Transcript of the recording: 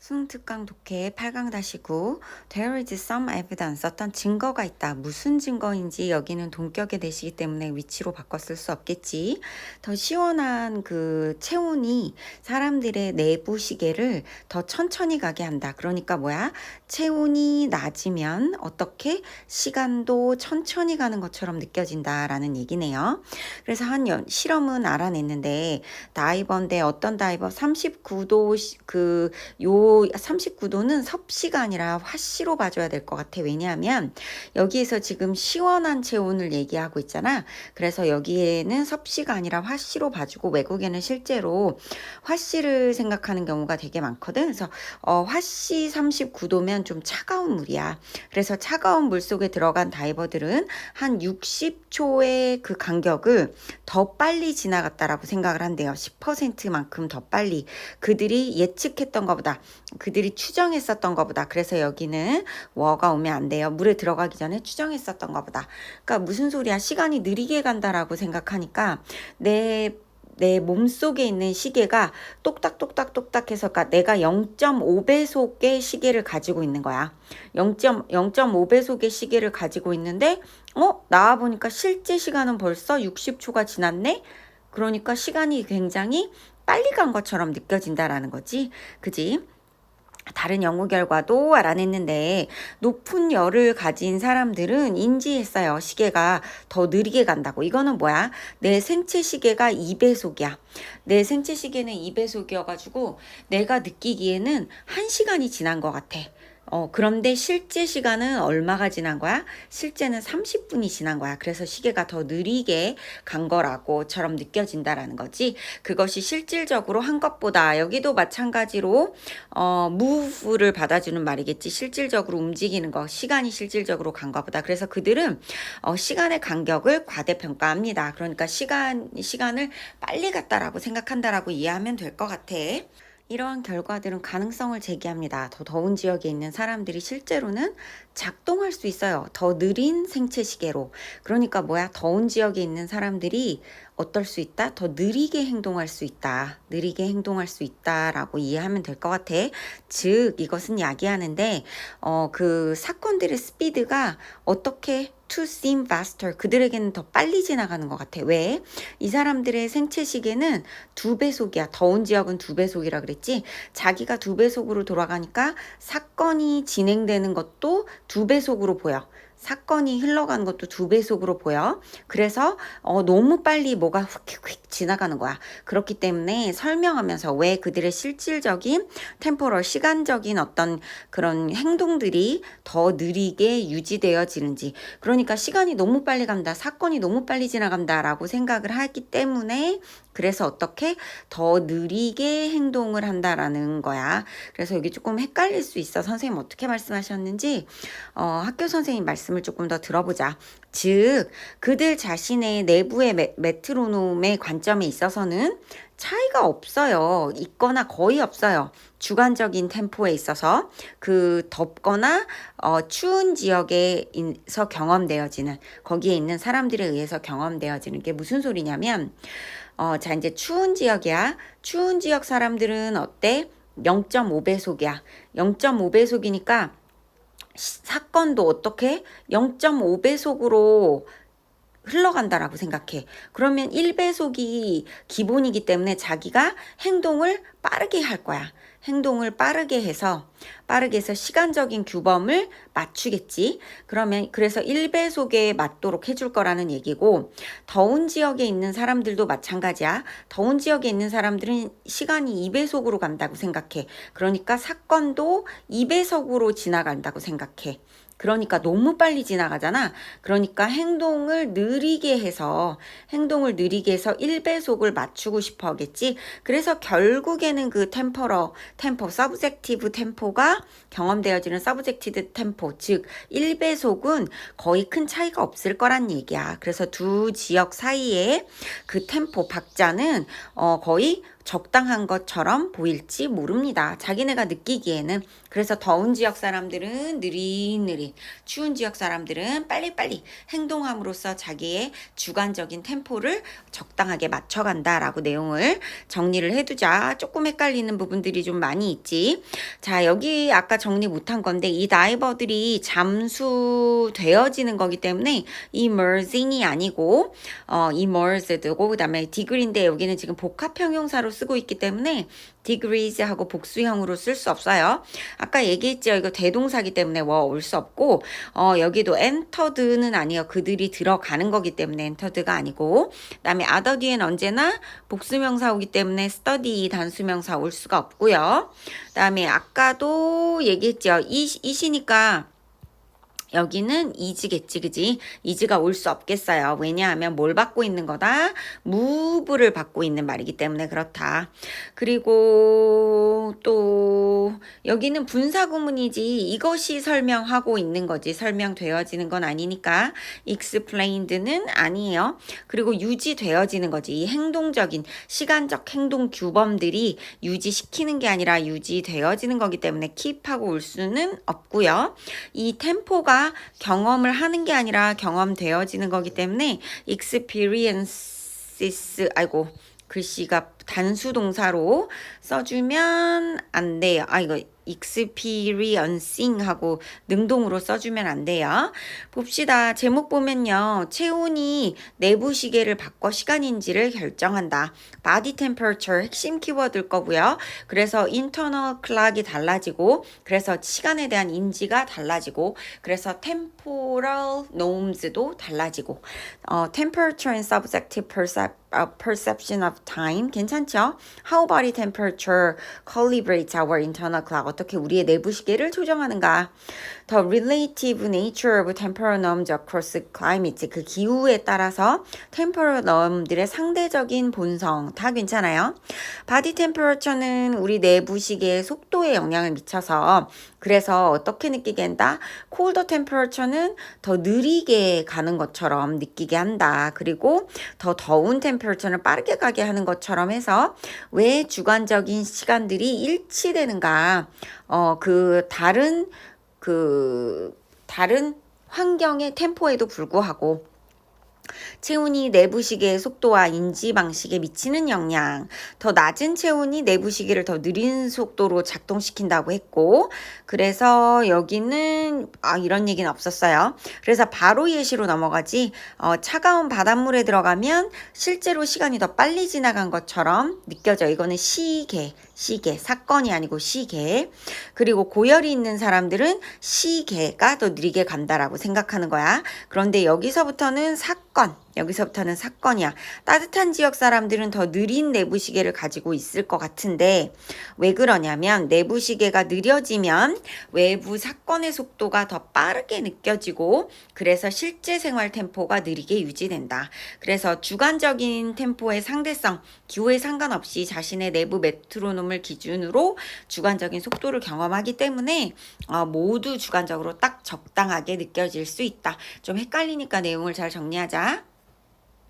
수능특강 독해 8강-9 There is some evidence 어떤 증거가 있다. 무슨 증거인지 여기는 동격의 대시기 때문에 위치로 바꿔 쓸 수 없겠지. 더 시원한 그 체온이 사람들의 내부 시계를 더 천천히 가게 한다. 그러니까 뭐야? 체온이 낮으면 어떻게 시간도 천천히 가는 것처럼 느껴진다라는 얘기네요. 그래서 한 실험은 알아냈는데 다이버인데 어떤 다이버 39도 요 39도는 섭씨가 아니라 화씨로 봐줘야 될 것 같아. 왜냐하면 여기에서 지금 시원한 체온을 얘기하고 있잖아. 그래서 여기에는 섭씨가 아니라 화씨로 봐주고 외국에는 실제로 화씨를 생각하는 경우가 되게 많거든. 그래서 화씨 39도면 좀 차가운 물이야. 그래서 차가운 물 속에 들어간 다이버들은 한 60초의 그 간격을 더 빨리 지나갔다라고 생각을 한대요. 10%만큼 더 빨리. 그들이 예측했던 것보다, 그들이 추정했었던 것보다. 그래서 여기는 워가 오면 안 돼요. 물에 들어가기 전에 추정했었던 것보다. 그러니까 무슨 소리야? 시간이 느리게 간다라고 생각하니까 내 몸속에 있는 시계가 똑딱똑딱똑딱 해서, 그러니까 내가 0.5배속의 시계를 가지고 있는 거야. 0.5배속의 시계를 가지고 있는데 나와 보니까 실제 시간은 벌써 60초가 지났네? 그러니까 시간이 굉장히 빨리 간 것처럼 느껴진다라는 거지. 그지? 다른 연구 결과도 알아냈는데 높은 열을 가진 사람들은 인지했어요. 시계가 더 느리게 간다고. 이거는 뭐야? 내 생체 시계가 2배속이야. 내 생체 시계는 2배속이어가지고 내가 느끼기에는 1시간이 지난 것 같아. 그런데 실제 시간은 얼마가 지난 거야? 실제는 30분이 지난 거야. 그래서 시계가 더 느리게 간 거라고처럼 느껴진다라는 거지. 그것이 실질적으로 한 것보다, 여기도 마찬가지로 move를 받아주는 말이겠지. 실질적으로 움직이는 거, 시간이 실질적으로 간 것보다. 그래서 그들은 시간의 간격을 과대평가합니다. 그러니까 시간을 빨리 갔다라고 생각한다라고 이해하면 될 것 같아. 이러한 결과들은 가능성을 제기합니다. 더 더운 지역에 있는 사람들이 실제로는 작동할 수 있어요. 더 느린 생체 시계로. 그러니까 뭐야? 더운 지역에 있는 사람들이 어떨 수 있다? 더 느리게 행동할 수 있다. 느리게 행동할 수 있다라고 이해하면 될 것 같아. 즉 이것은 야기하는데 그 사건들의 스피드가 어떻게 to seem faster, 그들에게는 더 빨리 지나가는 것 같아. 왜? 이 사람들의 생체 시계는 2배속이야. 더운 지역은 2배속이라 그랬지. 자기가 2배속으로 돌아가니까 사건이 진행되는 것도 2배속으로 보여. 사건이 흘러가는 것도 2배속으로 보여. 그래서 너무 빨리 뭐가 휙휙 지나가는 거야. 그렇기 때문에 설명하면서 왜 그들의 실질적인 템포럴, 시간적인 어떤 그런 행동들이 더 느리게 유지되어지는지. 그러니까 시간이 너무 빨리 간다, 사건이 너무 빨리 지나간다라고 생각을 하기 때문에, 그래서 어떻게 더 느리게 행동을 한다라는 거야. 그래서 여기 조금 헷갈릴 수 있어. 선생님 어떻게 말씀하셨는지 학교 선생님 말씀을 조금 더 들어보자. 즉 그들 자신의 내부의 메트로놈의 관점에 있어서는 차이가 없어요. 있거나 거의 없어요. 주관적인 템포에 있어서 그 덥거나 추운 지역에서 경험되어지는, 거기에 있는 사람들에 의해서 경험되어지는 게 무슨 소리냐면 자, 이제 추운 지역이야. 추운 지역 사람들은 어때? 0.5배속이야. 0.5배속이니까 사건도 어떻게? 0.5배속으로 흘러간다라고 생각해. 그러면 1배속이 기본이기 때문에 자기가 행동을 빠르게 할 거야. 행동을 빠르게 해서 시간적인 규범을 맞추겠지. 그러면 그래서 1배속에 맞도록 해줄 거라는 얘기고, 더운 지역에 있는 사람들도 마찬가지야. 더운 지역에 있는 사람들은 시간이 2배속으로 간다고 생각해. 그러니까 사건도 2배속으로 지나간다고 생각해. 그러니까 너무 빨리 지나가잖아. 그러니까 행동을 느리게 해서 1배속을 맞추고 싶어 하겠지. 그래서 결국에는 그 서브젝티브 템포가 경험되어지는 서브젝티브 템포, 즉 1배속은 거의 큰 차이가 없을 거란 얘기야. 그래서 두 지역 사이에 그 템포 박자는 거의 적당한 것처럼 보일지 모릅니다. 자기네가 느끼기에는. 그래서 더운 지역 사람들은 느릿느릿, 추운 지역 사람들은 빨리빨리 행동함으로써 자기의 주관적인 템포를 적당하게 맞춰간다라고 내용을 정리를 해두자. 조금 헷갈리는 부분들이 좀 많이 있지. 자, 여기 아까 정리 못한 건데 이 다이버들이 잠수되어지는 거기 때문에 emerging이 아니고 emerged고 그다음에 degree인데 여기는 지금 복합 형용사로 쓰고 있기 때문에 degrees하고 복수형으로 쓸 수 없어요. 아까 얘기했죠. 이거 대동사기 때문에 올 수 없고 여기도 entered는 아니에요. 그들이 들어가는 거기 때문에 entered가 아니고 그다음에 other 뒤엔 언제나 복수명사 오기 때문에 study 단수명사 올 수가 없고요. 그다음에 아까도 얘기했죠. 이시니까 여기는 is겠지, 그지? is가 올 수 없겠어요. 왜냐하면 뭘 받고 있는 거다? move를 받고 있는 말이기 때문에 그렇다. 그리고 또 여기는 분사구문이지 이것이 설명하고 있는 거지 설명되어지는 건 아니니까 explained는 아니에요. 그리고 유지되어지는 거지. 이 행동적인 시간적 행동 규범들이 유지시키는 게 아니라 유지되어지는 거기 때문에 keep하고 올 수는 없고요. 이 템포가 경험을 하는 게 아니라 경험되어지는 거기 때문에 experiences 글씨가 단수 동사로 써주면 안 돼요. 이거 experiencing 하고 능동으로 써주면 안 돼요. 봅시다. 제목 보면요. 체온이 내부 시계를 바꿔 시간인지를 결정한다. body temperature 핵심 키워드일 거고요. 그래서 internal clock이 달라지고 그래서 시간에 대한 인지가 달라지고 그래서 temporal norms도 달라지고 temperature and subjective perception of time 괜찮죠? How body temperature calibrates our internal clock 어떻게 우리의 내부 시계를 조정하는가? The relative nature of temporal norms across climates 그 기후에 따라서 temporal norm들의 상대적인 본성 다 괜찮아요. Body temperature는 우리 내부 시계의 속도에 영향을 미쳐서 그래서 어떻게 느끼게 한다? Colder temperature는 더 느리게 가는 것처럼 느끼게 한다. 그리고 더 더운 temperature는 빠르게 가게 하는 것처럼 해서 왜 주관적인 시간들이 일치되는가? 다른 환경의 템포에도 불구하고 체온이 내부 시계의 속도와 인지 방식에 미치는 영향. 더 낮은 체온이 내부 시계를 더 느린 속도로 작동시킨다고 했고 그래서 여기는 이런 얘기는 없었어요. 그래서 바로 예시로 넘어가지 차가운 바닷물에 들어가면 실제로 시간이 더 빨리 지나간 것처럼 느껴져. 이거는 시계 사건이 아니고 시계. 그리고 고열이 있는 사람들은 시계가 더 느리게 간다라고 생각하는 거야. 그런데 여기서부터는 사건이야. 따뜻한 지역 사람들은 더 느린 내부 시계를 가지고 있을 것 같은데 왜 그러냐면 내부 시계가 느려지면 외부 사건의 속도가 더 빠르게 느껴지고 그래서 실제 생활 템포가 느리게 유지된다. 그래서 주관적인 템포의 상대성, 기후에 상관없이 자신의 내부 메트로놈을 기준으로 주관적인 속도를 경험하기 때문에 모두 주관적으로 딱 적당하게 느껴질 수 있다. 좀 헷갈리니까 내용을 잘 정리하자.